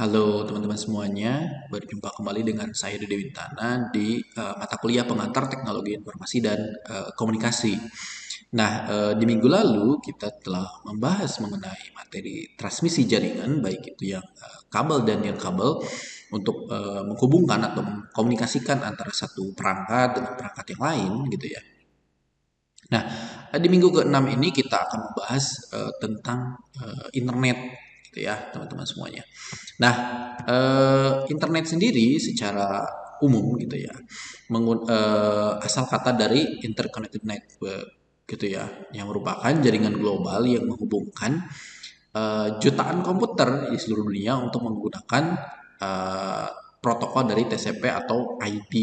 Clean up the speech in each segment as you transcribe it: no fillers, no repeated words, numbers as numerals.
Halo teman-teman semuanya, berjumpa kembali dengan saya Dede Wintana di mata kuliah pengantar teknologi informasi dan komunikasi. Nah, di minggu lalu kita telah membahas mengenai materi transmisi jaringan, baik itu yang kabel dan nirkabel, untuk menghubungkan atau mengkomunikasikan antara satu perangkat dengan perangkat yang lain, gitu ya. Nah, di minggu ke-6 ini kita akan membahas tentang internet, gitu ya, teman-teman semuanya. Nah, internet sendiri secara umum gitu ya, asal kata dari interconnected network gitu ya, yang merupakan jaringan global yang menghubungkan jutaan komputer di seluruh dunia untuk menggunakan eh, protokol dari TCP atau IP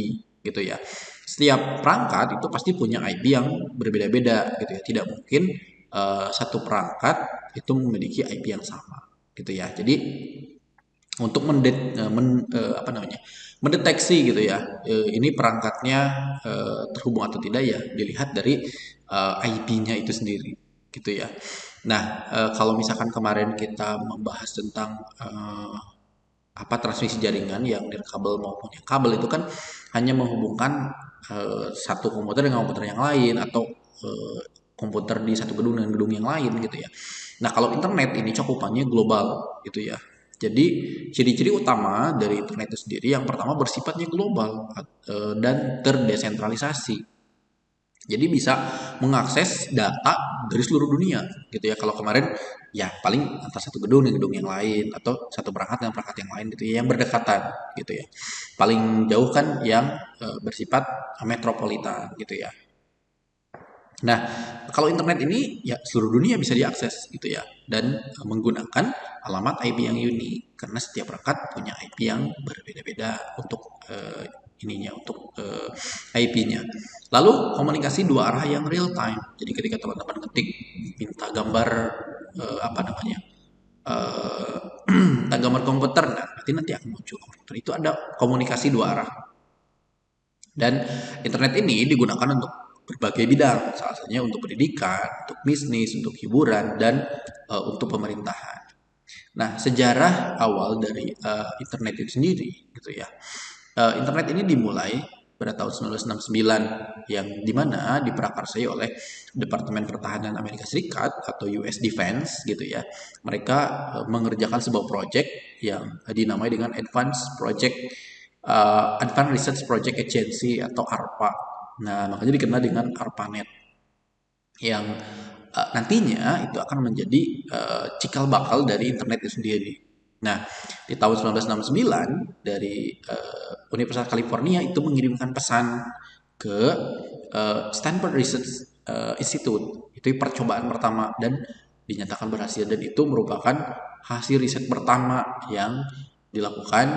gitu ya. Setiap perangkat itu pasti punya IP yang berbeda-beda gitu ya. Tidak mungkin satu perangkat itu memiliki IP yang sama gitu ya. Jadi untuk mendeteksi gitu ya, ini perangkatnya terhubung atau tidak ya dilihat dari IP-nya itu sendiri gitu ya. Nah, kalau misalkan kemarin kita membahas tentang apa transmisi jaringan yang nirkabel maupun yang kabel itu kan hanya menghubungkan satu komputer dengan komputer yang lain atau komputer di satu gedung dengan gedung yang lain gitu ya. Nah, kalau internet ini cakupannya global gitu ya. Jadi ciri-ciri utama dari internet itu sendiri yang pertama bersifatnya global dan terdesentralisasi. Jadi bisa mengakses data dari seluruh dunia gitu ya. Kalau kemarin ya paling antara satu gedung dengan gedung yang lain atau satu perangkat dengan perangkat yang lain gitu ya, yang berdekatan gitu ya. Paling jauh kan yang bersifat metropolitan gitu ya. Nah, kalau internet ini ya seluruh dunia bisa diakses gitu ya, dan menggunakan alamat IP yang unik karena setiap perangkat punya IP yang berbeda-beda untuk ininya untuk IP-nya. Lalu komunikasi dua arah yang real time. Jadi ketika teman-teman ketik minta gambar apa namanya eh, minta gambar komputer, nah nanti akan muncul komputer. Itu ada komunikasi dua arah. Dan internet ini digunakan untuk berbagai bidang, salah satunya untuk pendidikan, untuk bisnis, untuk hiburan, dan untuk pemerintahan. Nah, sejarah awal dari internet itu sendiri, gitu ya. Internet ini dimulai pada tahun 1969 yang dimana diprakarsai oleh Departemen Pertahanan Amerika Serikat atau US Defense gitu ya. Mereka mengerjakan sebuah proyek yang dinamai dengan Advanced Research Project Agency atau ARPA. Nah, makanya dikenal dengan ARPANET yang nantinya itu akan menjadi cikal bakal dari internet itu sendiri. Nah, di tahun 1969 dari Universitas California itu mengirimkan pesan ke Stanford Research Institute. Itu percobaan pertama dan dinyatakan berhasil dan itu merupakan hasil riset pertama yang dilakukan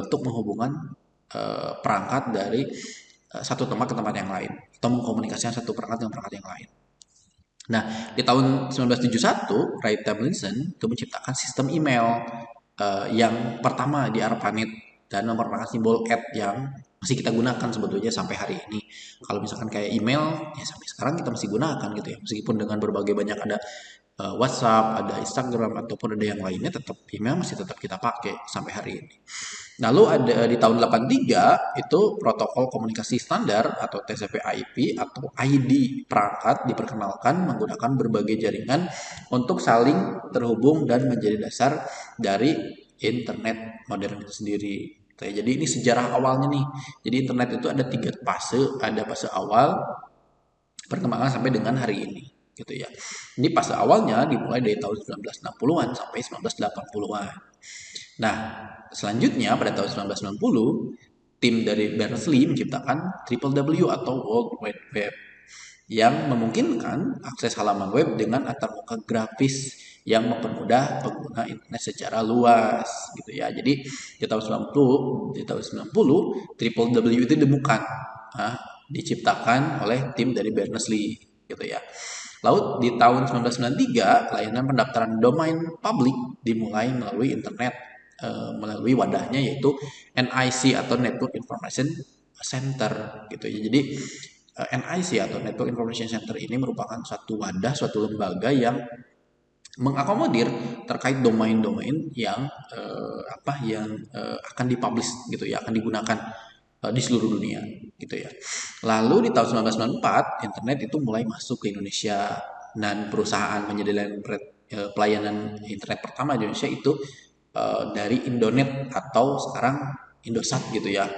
untuk menghubungkan perangkat dari satu tempat ke tempat yang lain atau mengkomunikasikan satu perangkat dengan perangkat yang lain. Nah, di tahun 1971, Ray Tomlinson itu menciptakan sistem email yang pertama di ARPANET dan merupakan simbol @ yang masih kita gunakan sebetulnya sampai hari ini. Kalau misalkan kayak email, ya sampai sekarang kita masih gunakan gitu ya. Meskipun dengan berbagai banyak ada WhatsApp, ada Instagram ataupun ada yang lainnya, tetap email masih tetap kita pakai sampai hari ini. Lalu ada di tahun 83 itu protokol komunikasi standar atau TCP/IP atau ID perangkat diperkenalkan menggunakan berbagai jaringan untuk saling terhubung dan menjadi dasar dari internet modern itu sendiri. Jadi ini sejarah awalnya nih. Jadi internet itu ada tiga fase, ada fase awal, perkembangan sampai dengan hari ini gitu ya. Ini fase awalnya dimulai dari tahun 1960-an sampai 1980-an. Nah, selanjutnya pada tahun 1990, tim dari Berners-Lee menciptakan Triple W atau World Wide Web yang memungkinkan akses halaman web dengan antarmuka grafis yang mempermudah pengguna internet secara luas gitu ya. Jadi di tahun 90 Triple W itu ditemukan, diciptakan oleh tim dari Berners-Lee gitu ya. Lalu di tahun 1993 layanan pendaftaran domain publik dimulai melalui internet melalui wadahnya yaitu NIC atau Network Information Center gitu ya. Jadi NIC atau Network Information Center ini merupakan suatu wadah, suatu lembaga yang mengakomodir terkait domain-domain yang akan dipublish gitu ya, akan digunakan di seluruh dunia gitu ya. Lalu di tahun 1994 internet itu mulai masuk ke Indonesia dan perusahaan penyediaan pelayanan internet pertama di Indonesia itu dari Indonet atau sekarang Indosat gitu ya,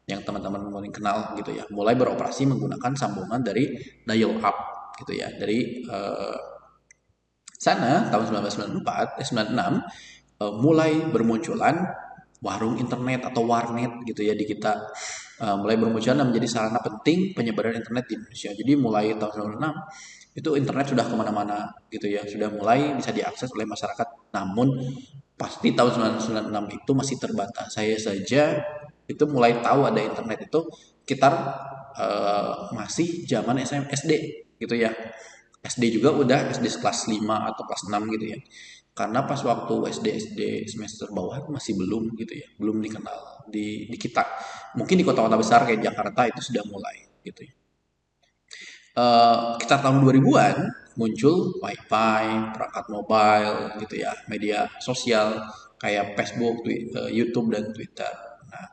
yang teman-teman mungkin kenal gitu ya, mulai beroperasi menggunakan sambungan dari dial up gitu ya. Dari sana tahun 1994, 96 mulai bermunculan warung internet atau warnet gitu ya di kita. Mulai bermunculan dan menjadi sarana penting penyebaran internet di Indonesia. Jadi mulai tahun 96 itu internet sudah kemana-mana gitu ya, sudah mulai bisa diakses oleh masyarakat. Namun pasti tahun 1996 itu masih terbatas. Saya saja itu mulai tahu ada internet itu sekitar masih zaman SD gitu ya. SD juga udah SD kelas 5 atau kelas 6 gitu ya. Karena pas waktu SD semester bawah itu masih belum gitu ya, belum dikenal di kita. Mungkin di kota-kota besar kayak Jakarta itu sudah mulai gitu ya. Sekitar tahun 2000-an muncul wifi, perangkat mobile gitu ya, media sosial kayak Facebook, YouTube dan Twitter. Nah,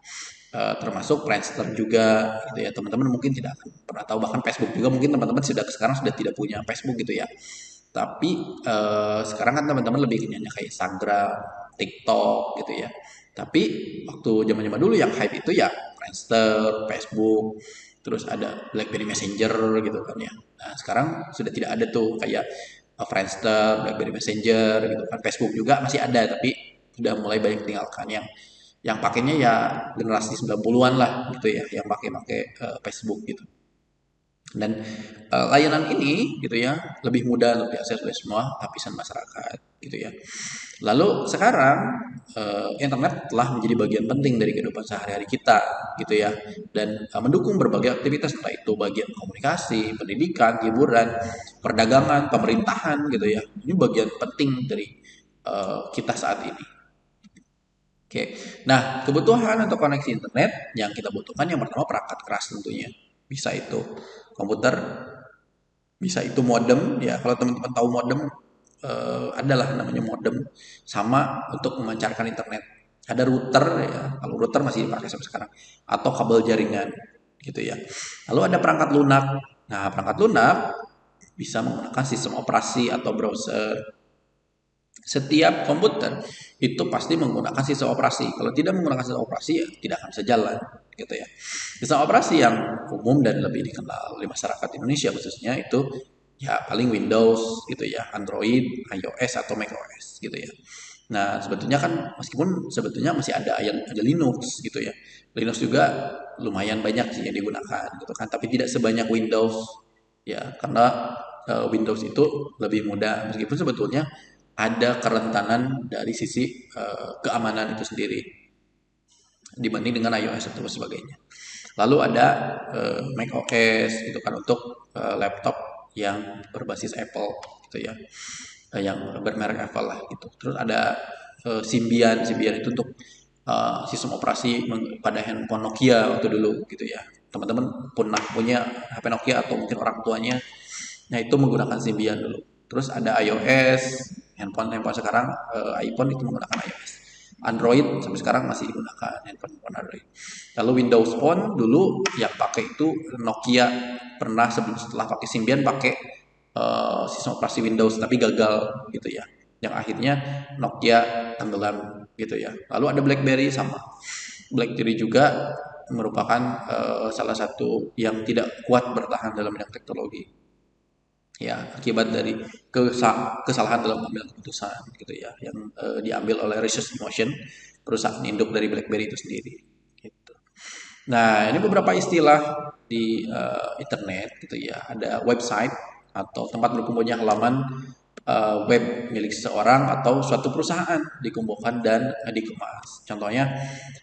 termasuk Friendster juga gitu ya. Teman-teman mungkin tidak akan pernah tahu, bahkan Facebook juga mungkin teman-teman sekarang sudah tidak punya Facebook gitu ya. Tapi sekarang kan teman-teman lebih kenyanya kayak Instagram, TikTok gitu ya. Tapi waktu zaman-zaman dulu yang hype itu ya Friendster, Facebook, terus ada BlackBerry Messenger gitu kan ya. Nah, sekarang sudah tidak ada tuh kayak Friendster, BlackBerry Messenger gitu kan. Facebook juga masih ada tapi sudah mulai banyak ditinggalkan. Yang pakainya ya generasi 90-an lah gitu ya, yang pakai-pakai Facebook gitu. Dan layanan ini gitu ya lebih mudah untuk diakses oleh semua lapisan masyarakat gitu ya. Lalu sekarang internet telah menjadi bagian penting dari kehidupan sehari-hari kita gitu ya, dan mendukung berbagai aktivitas entah itu bagian komunikasi, pendidikan, hiburan, perdagangan, pemerintahan gitu ya. Ini bagian penting dari kita saat ini. Oke, nah kebutuhan untuk koneksi internet yang kita butuhkan yang pertama perangkat keras tentunya. Bisa itu komputer, bisa itu modem ya. Kalau teman-teman tahu modem, adalah namanya modem, sama untuk memancarkan internet. Ada router ya, kalau router masih dipakai sampai sekarang, atau kabel jaringan gitu ya. Lalu ada perangkat lunak. Nah, perangkat lunak bisa menggunakan sistem operasi atau browser. Setiap komputer itu pasti menggunakan sistem operasi. Kalau tidak menggunakan sistem operasi ya tidak akan bisa jalan gitu ya. Sistem operasi yang umum dan lebih dikenal oleh masyarakat Indonesia khususnya itu ya paling Windows gitu ya, Android, iOS atau macOS gitu ya. Nah, sebetulnya kan meskipun sebetulnya masih ada Linux gitu ya. Linux juga lumayan banyak sih yang digunakan gitu kan, tapi tidak sebanyak Windows ya, karena Windows itu lebih mudah meskipun sebetulnya ada kerentanan dari sisi keamanan itu sendiri dibanding dengan iOS atau sebagainya. Lalu ada macOS itu kan untuk laptop yang berbasis Apple gitu ya, yang bermerek Apple lah gitu. Terus ada Symbian, Symbian itu untuk sistem operasi pada handphone Nokia waktu dulu gitu ya. Teman-teman pernah punya HP Nokia atau mungkin orang tuanya, nah itu menggunakan Symbian dulu. Terus ada iOS, handphone sekarang iPhone itu menggunakan iOS. Android sampai sekarang masih digunakan handphone Android. Lalu Windows Phone dulu yang pakai itu Nokia, pernah setelah pakai Symbian pakai sistem operasi Windows tapi gagal gitu ya. Yang akhirnya Nokia tenggelam gitu ya. Lalu ada BlackBerry sama. BlackBerry juga merupakan salah satu yang tidak kuat bertahan dalam bidang teknologi ya, akibat dari kesalahan dalam mengambil keputusan gitu ya, yang diambil oleh Research Motion, perusahaan induk dari BlackBerry itu sendiri gitu. Nah, ini beberapa istilah di internet gitu ya. Ada website atau tempat berkumpulnya halaman web milik seseorang atau suatu perusahaan dikumpulkan dan dikemas. Contohnya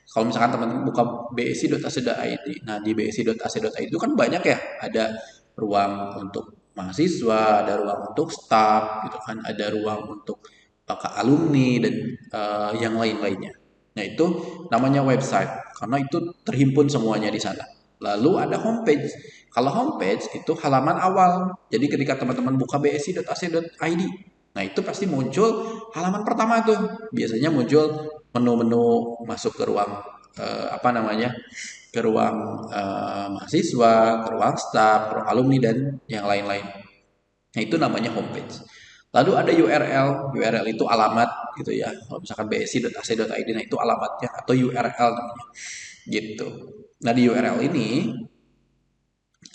kalau misalkan teman-teman buka bsi.ac.id. Nah, di bsi.ac.id itu kan banyak ya, ada ruang untuk mahasiswa, ada ruang untuk staff gitu kan, ada ruang untuk alumni dan yang lain-lainnya. Nah, itu namanya website karena itu terhimpun semuanya di sana. Lalu ada homepage. Kalau homepage itu halaman awal. Jadi ketika teman-teman buka bsi.ac.id, Nah, itu pasti muncul halaman pertama tuh. Biasanya muncul menu-menu masuk ke ruang apa namanya? Ke ruang mahasiswa, ke ruang staf, ke ruang alumni dan yang lain-lain. Nah, itu namanya homepage. Lalu ada URL, URL itu alamat gitu ya. Kalau misalkan bsi.ac.id, nah itu alamatnya atau URL namanya. Gitu. Nah, di URL ini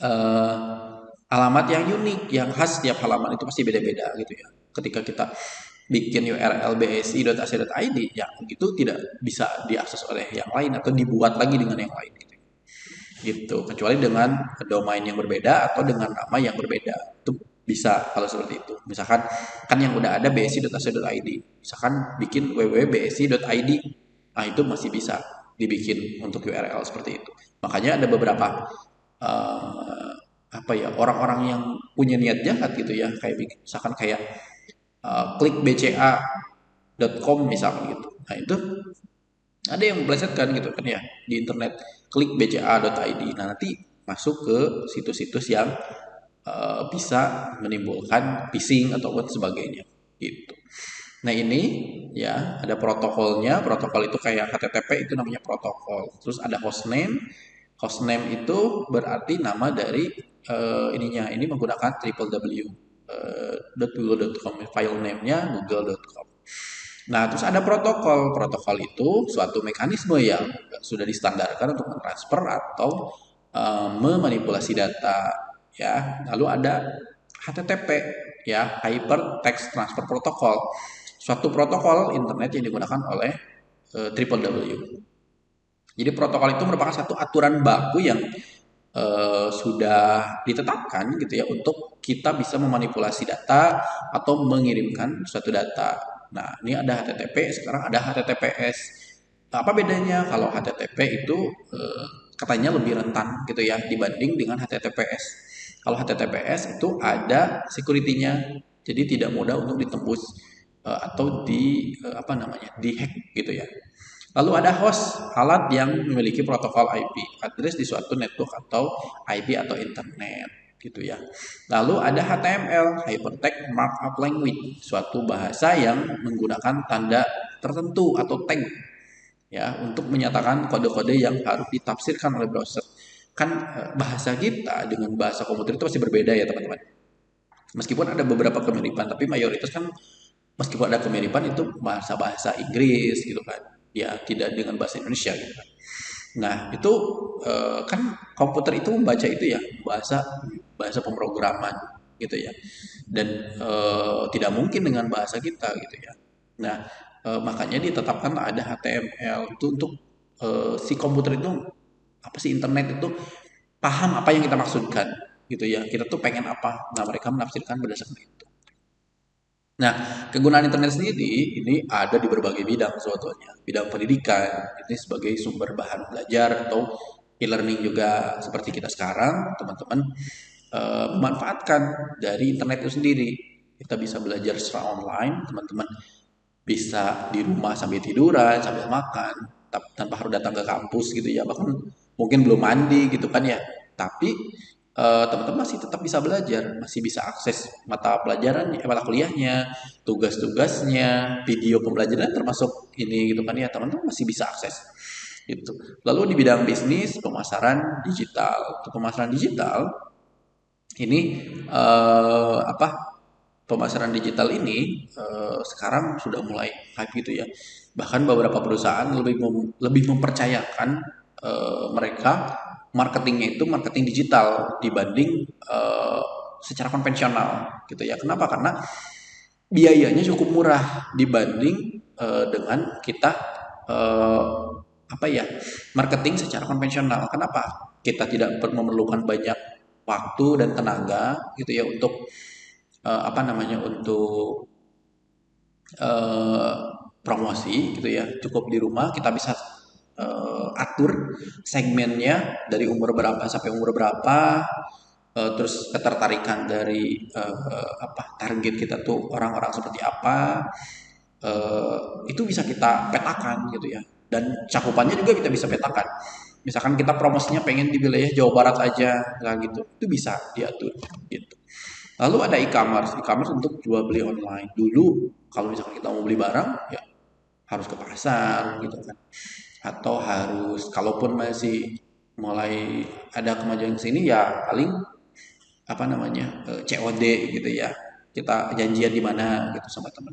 eh, alamat yang unik, yang khas setiap halaman itu pasti beda-beda gitu ya. Ketika kita bikin URL bsi.ac.id, ya itu tidak bisa diakses oleh yang lain atau dibuat lagi dengan yang lain gitu. Kecuali dengan domain yang berbeda atau dengan nama yang berbeda. Itu bisa kalau seperti itu. Misalkan kan yang udah ada bsi.ac.id. Misalkan bikin www.bsi.id. Nah, itu masih bisa dibikin untuk URL seperti itu. Makanya ada beberapa eh, apa ya, orang-orang yang punya niat jahat gitu ya, kayak misalkan kayak klik bca.com misalkan gitu. Nah, itu ada yang memplesetkan gitu kan ya di internet, klik bca.id. Nah, nanti masuk ke situs-situs yang bisa menimbulkan phishing ataupun sebagainya gitu. Nah, ini ya ada protokolnya. Protokol itu kayak HTTP, itu namanya protokol. Terus ada hostname. Hostname itu berarti nama dari ininya. Ini menggunakan www.google.com. File name-nya google.com. Nah, terus ada protokol. Protokol itu suatu mekanisme yang sudah distandarkan untuk mentransfer atau memanipulasi data, ya. Lalu ada HTTP, ya, Hypertext Transfer Protocol. Suatu protokol internet yang digunakan oleh www. Jadi protokol itu merupakan satu aturan baku yang sudah ditetapkan gitu ya untuk kita bisa memanipulasi data atau mengirimkan suatu data. Nah, ini ada HTTP, sekarang ada HTTPS. Apa bedanya? Kalau HTTP itu katanya lebih rentan gitu ya dibanding dengan HTTPS. Kalau HTTPS itu ada security-nya, jadi tidak mudah untuk ditembus atau apa namanya, dihack gitu ya. Lalu ada host, alat yang memiliki protokol IP, address di suatu network atau IP atau internet gitu ya. Lalu ada HTML, Hypertext Markup Language, suatu bahasa yang menggunakan tanda tertentu atau tag ya untuk menyatakan kode-kode yang harus ditafsirkan oleh browser. Kan bahasa kita dengan bahasa komputer itu masih berbeda ya teman-teman. Meskipun ada beberapa kemiripan, tapi mayoritas kan meskipun ada kemiripan itu bahasa-bahasa Inggris gitu kan. Ya, tidak dengan bahasa Indonesia gitu kan. Nah, itu kan komputer itu membaca itu ya, bahasa bahasa pemrograman gitu ya. Dan tidak mungkin dengan bahasa kita gitu ya. Nah, makanya ditetapkan ada HTML itu untuk si komputer itu apa sih, internet itu paham apa yang kita maksudkan gitu ya. Kita tuh pengen apa. Nah, mereka menafsirkan berdasarkan itu. Nah, kegunaan internet sendiri ini ada di berbagai bidang sebetulnya. Bidang pendidikan, ini sebagai sumber bahan belajar atau e-learning juga seperti kita sekarang, teman-teman memanfaatkan dari internet itu sendiri. Kita bisa belajar secara online, teman-teman bisa di rumah sambil tiduran, sambil makan, tanpa harus datang ke kampus gitu ya. Bahkan mungkin belum mandi gitu kan ya. Tapi teman-teman masih tetap bisa belajar, masih bisa akses mata pelajaran, mata kuliahnya, tugas-tugasnya, video pembelajaran termasuk ini gitu kan ya, teman-teman masih bisa akses gitu. Lalu di bidang bisnis, pemasaran digital. Untuk pemasaran digital ini apa? Pemasaran digital ini sekarang sudah mulai hype gitu ya. Bahkan beberapa perusahaan lebih mempercayakan mereka marketingnya itu marketing digital dibanding secara konvensional gitu ya. Kenapa? Karena biayanya cukup murah dibanding dengan kita eh, apa ya, marketing secara konvensional. Kenapa? Kita tidak memerlukan banyak waktu dan tenaga gitu ya untuk apa namanya, untuk eh, promosi gitu ya. Cukup di rumah kita bisa atur segmennya dari umur berapa sampai umur berapa, terus ketertarikan dari apa, target kita tuh orang-orang seperti apa, itu bisa kita petakan gitu ya. Dan cakupannya juga kita bisa petakan. Misalkan kita promosinya pengen di wilayah Jawa Barat aja, nah gitu, itu bisa diatur gitu. Lalu ada e-commerce. E-commerce untuk jual beli online. Dulu kalau misalkan kita mau beli barang ya harus ke pasar gitu kan. Atau harus kalaupun masih mulai ada kemajuan ke sini ya paling apa namanya COD gitu ya. Kita janjian di mana gitu sama teman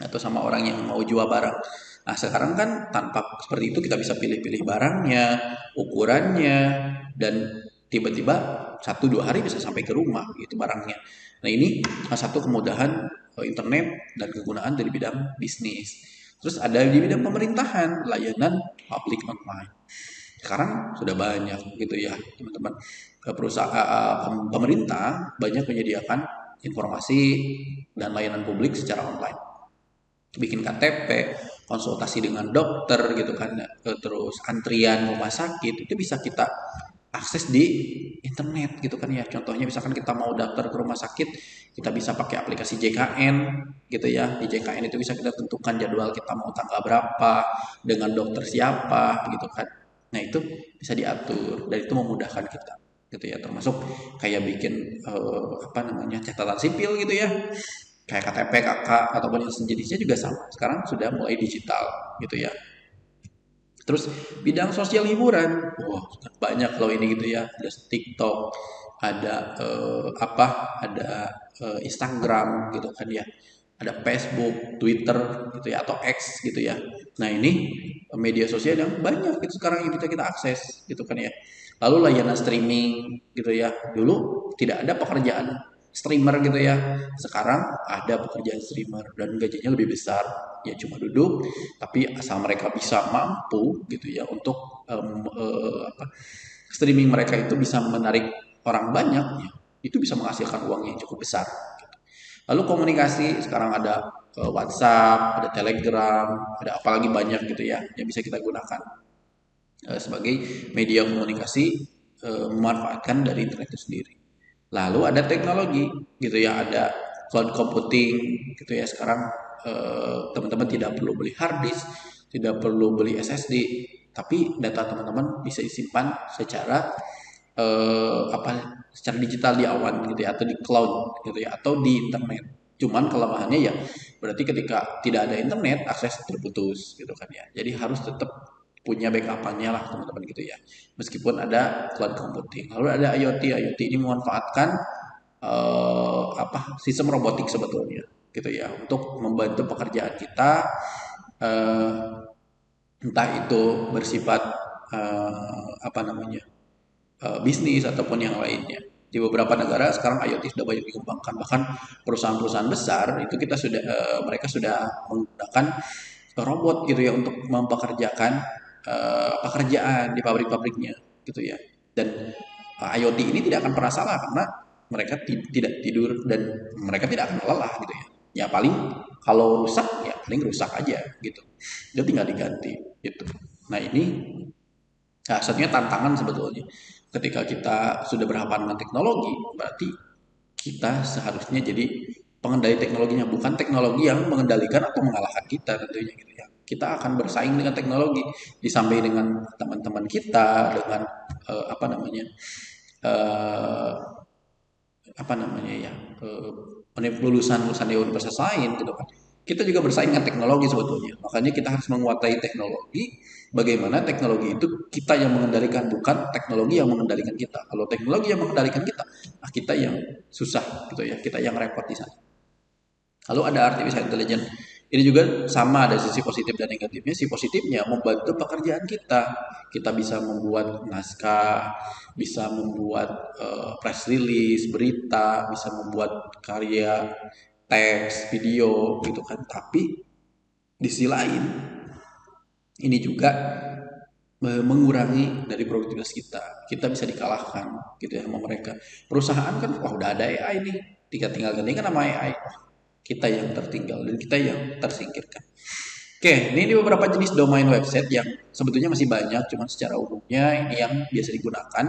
atau sama orang yang mau jual barang. Nah, sekarang kan tanpa seperti itu kita bisa pilih-pilih barangnya, ukurannya, dan tiba-tiba 1-2 hari bisa sampai ke rumah gitu barangnya. Nah, ini salah satu kemudahan internet dan kegunaan dari bidang bisnis. Terus ada di bidang pemerintahan, layanan publik online. Sekarang sudah banyak gitu ya, teman-teman. Perusahaan pemerintah banyak menyediakan informasi dan layanan publik secara online, bikin KTP, konsultasi dengan dokter gitu kan, terus antrian rumah sakit itu bisa kita akses di internet gitu kan ya. Contohnya misalkan kita mau daftar ke rumah sakit, kita bisa pakai aplikasi JKN gitu ya. Di JKN itu bisa kita tentukan jadwal kita mau tanggal berapa, dengan dokter siapa gitu kan. Nah, itu bisa diatur dan itu memudahkan kita gitu ya, termasuk kayak bikin apa namanya catatan sipil gitu ya, kayak KTP KK ataupun yang sejenisnya juga sama. Sekarang sudah mulai digital gitu ya. Terus bidang sosial hiburan, wah banyak loh ini gitu ya. Ada TikTok, ada ada Instagram gitu kan ya. Ada Facebook, Twitter gitu ya atau X gitu ya. Nah, ini media sosial yang banyak itu sekarang yang bisa kita akses gitu kan ya. Lalu layanan streaming gitu ya. Dulu tidak ada pekerjaan streamer gitu ya. Sekarang ada pekerjaan streamer dan gajinya lebih besar. Ya cuma duduk, tapi asal mereka bisa mampu gitu ya untuk streaming mereka itu bisa menarik orang banyak, ya, itu bisa menghasilkan uang yang cukup besar. Lalu komunikasi sekarang ada WhatsApp, ada Telegram, ada apalagi banyak gitu ya yang bisa kita gunakan sebagai media komunikasi, memanfaatkan dari internet itu sendiri. Lalu ada teknologi gitu ya, ada cloud computing gitu ya. Sekarang teman-teman tidak perlu beli hard disk, tidak perlu beli SSD, tapi data teman-teman bisa disimpan secara secara digital di awan gitu ya, atau di cloud gitu ya, atau di internet. Cuman kelemahannya ya berarti ketika tidak ada internet akses terputus gitu kan ya. Jadi harus tetap punya backup-nya lah teman-teman gitu ya. Meskipun ada cloud computing. Lalu ada IoT. IoT ini memanfaatkan sistem robotik sebetulnya gitu ya untuk membantu pekerjaan kita, entah itu bersifat apa namanya bisnis ataupun yang lainnya. Di beberapa negara sekarang IoT sudah banyak dikembangkan, bahkan perusahaan-perusahaan besar itu kita sudah mereka sudah menggunakan robot gitu ya untuk mempekerjakan pekerjaan di pabrik-pabriknya gitu ya. Dan IoT ini tidak akan pernah salah karena mereka tidak tidur dan mereka tidak akan lelah gitu ya. Ya paling kalau rusak ya paling rusak aja gitu. Dia tinggal diganti gitu. Nah, ini satunya tantangan sebetulnya. Ketika kita sudah berhadapan dengan teknologi, berarti kita seharusnya jadi pengendali teknologinya, bukan teknologi yang mengendalikan atau mengalahkan kita tentunya gitu ya. Kita akan bersaing dengan teknologi, disampaikan dengan teman-teman kita, dengan apa namanya eh, apa namanya ya lulusan di universitas lain gitu kan. Kita juga bersaing dengan teknologi sebetulnya. Makanya kita harus menguasai teknologi. Bagaimana teknologi itu kita yang mengendalikan, bukan teknologi yang mengendalikan kita. Kalau teknologi yang mengendalikan kita, nah kita yang susah gitu ya. Kita yang repot di sana. Lalu ada artificial intelligence. Ini juga sama, ada sisi positif dan negatifnya. Si positifnya membantu pekerjaan kita. Kita bisa membuat naskah, bisa membuat press release, berita, bisa membuat karya teks, video gitu kan. Tapi di sisi lain ini juga mengurangi dari produktivitas kita. Kita bisa dikalahkan gitu ya sama mereka. Perusahaan kan wah udah ada AI nih. Tinggal gantikan nama AI. Kita yang tertinggal dan kita yang tersingkirkan. Oke, ini beberapa jenis domain website yang sebetulnya masih banyak, cuman secara umumnya ini yang biasa digunakan.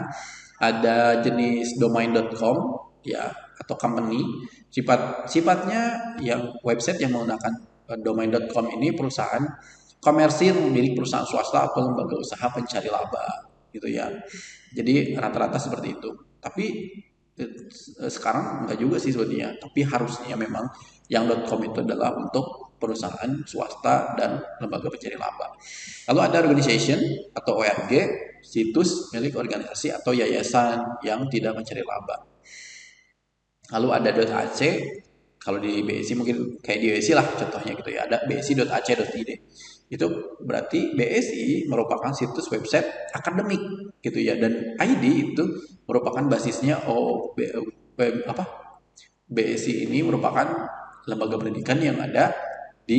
Ada jenis domain.com ya atau company. Sifatnya yang website yang menggunakan domain.com ini perusahaan komersil milik perusahaan swasta atau lembaga usaha pencari laba gitu ya. Jadi rata-rata seperti itu. Tapi Sekarang enggak juga sih sebetulnya, tapi harusnya memang yang .com itu adalah untuk perusahaan swasta dan lembaga pencari laba. Lalu ada organization atau ORG, situs milik organisasi atau yayasan yang tidak mencari laba. Lalu ada .ac, kalau di BSI mungkin kayak di BSI lah contohnya gitu ya, ada bsi.ac.id. Itu berarti BSI merupakan situs website akademik gitu ya, dan ID itu merupakan basisnya BSI ini merupakan lembaga pendidikan yang ada di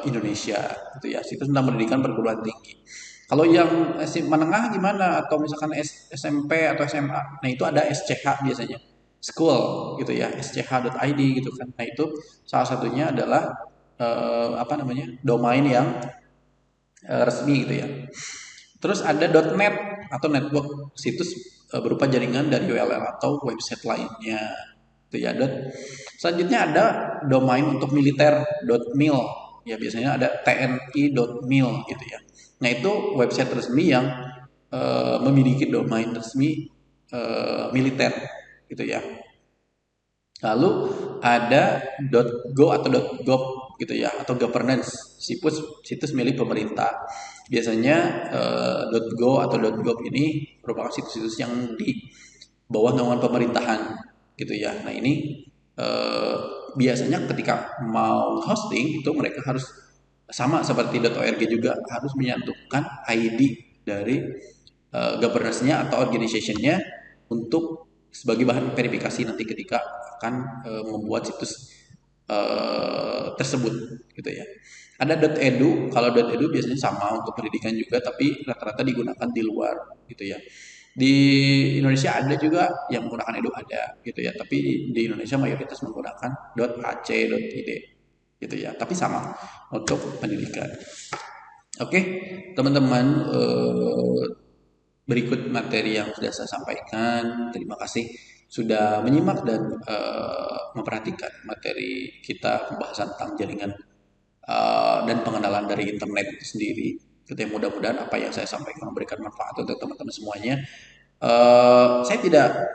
Indonesia gitu ya, situs tentang pendidikan perguruan tinggi. Kalau yang menengah gimana, atau misalkan SMP atau SMA, nah itu ada SCH biasanya, school gitu ya, sch.id gitu kan. Nah itu salah satunya adalah domain yang resmi gitu ya. Terus ada .net atau network, situs berupa jaringan dari URL atau website lainnya. Itu ya. Selanjutnya ada domain untuk militer .mil. Ya biasanya ada tni.mil gitu ya. Nah itu website resmi yang memiliki domain resmi militer gitu ya. Lalu ada .go atau .gov gitu ya, atau governance, situs milik pemerintah. Biasanya .go atau .gov ini merupakan situs-situs yang di bawah naungan pemerintahan gitu ya. Nah ini biasanya ketika mau hosting itu mereka harus sama seperti .org juga, harus menyatukan ID dari governance-nya atau organization-nya untuk sebagai bahan verifikasi nanti ketika akan membuat situs tersebut gitu ya. Ada .edu, kalau .edu biasanya sama untuk pendidikan juga, tapi rata-rata digunakan di luar gitu ya. Di Indonesia ada juga yang menggunakan edu, ada gitu ya, tapi di Indonesia mayoritas menggunakan .ac.id gitu ya, tapi sama untuk pendidikan. Oke, teman-teman, berikut materi yang sudah saya sampaikan. Terima kasih sudah menyimak dan memperhatikan materi kita, pembahasan tentang jaringan dan pengenalan dari internet itu sendiri. Kita mudah-mudahan apa yang saya sampaikan memberikan manfaat untuk teman-teman semuanya. Saya tidak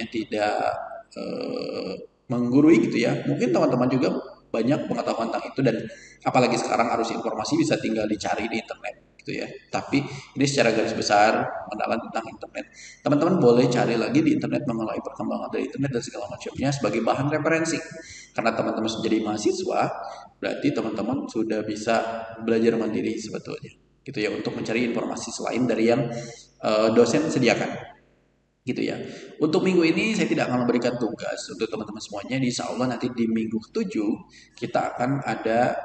tidak menggurui gitu ya. Mungkin teman-teman juga banyak pengetahuan tentang itu, dan apalagi sekarang arus informasi bisa tinggal dicari di internet gitu ya. Tapi ini secara garis besar pengenalan tentang internet. Teman-teman boleh cari lagi di internet mengenai perkembangan dari internet dan segala macamnya sebagai bahan referensi. Karena teman-teman menjadi mahasiswa, berarti teman-teman sudah bisa belajar mandiri sebetulnya gitu ya, untuk mencari informasi selain dari yang dosen sediakan gitu ya. Untuk minggu ini saya tidak akan memberikan tugas untuk teman-teman semuanya. Insya Allah nanti di minggu ke-7 kita akan ada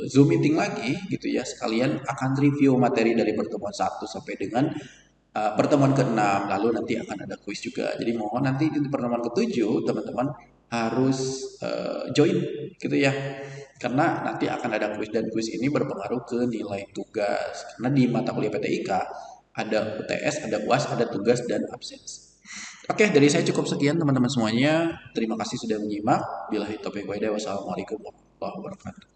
Zoom meeting lagi gitu ya. Sekalian akan review materi dari pertemuan 1 sampai dengan pertemuan ke-6. Lalu nanti akan ada kuis juga. Jadi mohon nanti di pertemuan ke-7 teman-teman harus join gitu ya. Karena nanti akan ada kuis, dan kuis ini berpengaruh ke nilai tugas. Karena di mata kuliah PTIK ada UTS, ada UAS, ada tugas dan absensi. Oke, dari saya cukup sekian teman-teman semuanya. Terima kasih sudah menyimak. Billahi taufiq wal hidayah. Wassalamualaikum warahmatullahi wabarakatuh.